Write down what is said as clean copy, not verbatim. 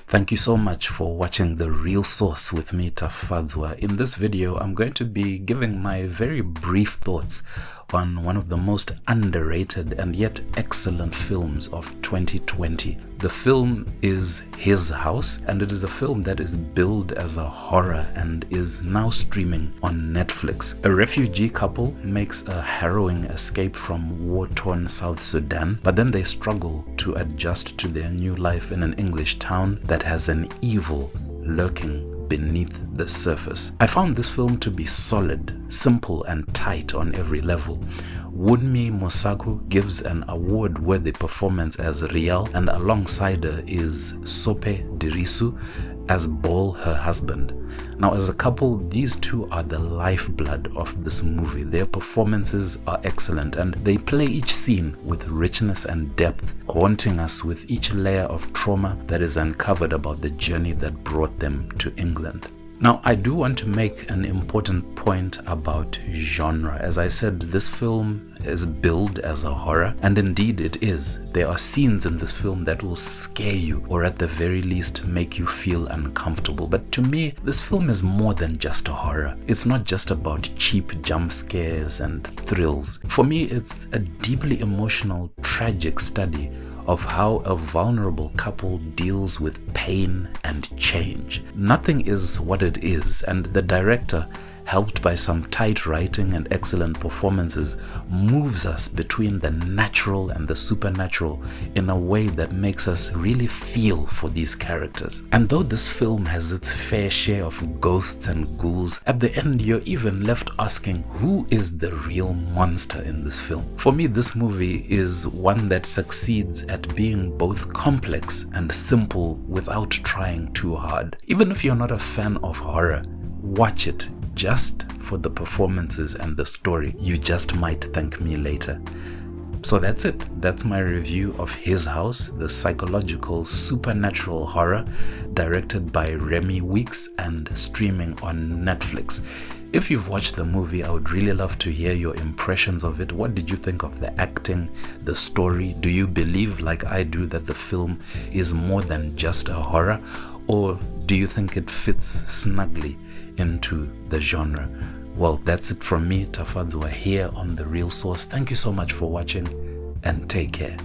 Thank you so much for watching The Real Source with me, Tafadzwa. In this video, I'm going to be giving my very brief thoughts on one of the most underrated and yet excellent films of 2020. The film is His House, and it is a film that is billed as a horror and is now streaming on Netflix. A refugee couple makes a harrowing escape from war-torn South Sudan, but then they struggle to adjust to their new life in an English town that has an evil lurking beneath the surface. I found this film to be solid, simple and tight on every level. Wunmi Mosaku gives an award-worthy performance as Riel, and alongside her is Sope Dirisu as Bol, her husband. Now, as a couple, these two are the lifeblood of this movie. Their performances are excellent and they play each scene with richness and depth, haunting us with each layer of trauma that is uncovered about the journey that brought them to England. Now, I do want to make an important point about genre. As I said, this film is billed as a horror, and indeed it is. There are scenes in this film that will scare you, or at the very least make you feel uncomfortable. But to me, this film is more than just a horror. It's not just about cheap jump scares and thrills. For me, it's a deeply emotional, tragic study of how a vulnerable couple deals with pain and change. Nothing is what it is, and the director, helped by some tight writing and excellent performances, moves us between the natural and the supernatural in a way that makes us really feel for these characters. And though this film has its fair share of ghosts and ghouls, at the end you're even left asking, who is the real monster in this film? For me, this movie is one that succeeds at being both complex and simple without trying too hard. Even if you're not a fan of horror, watch it just for the performances and the story. You just might thank me later. So that's it. That's my review of His House, the psychological supernatural horror directed by Remi Weekes and streaming on Netflix. If you've watched the movie, I would really love to hear your impressions of it. What did you think of the acting, the story? Do you believe, like I do, that the film is more than just a horror? Or do you think it fits snugly into the genre? Well, that's it from me, Tafadzwa, here on The Real Source. Thank you so much for watching and take care.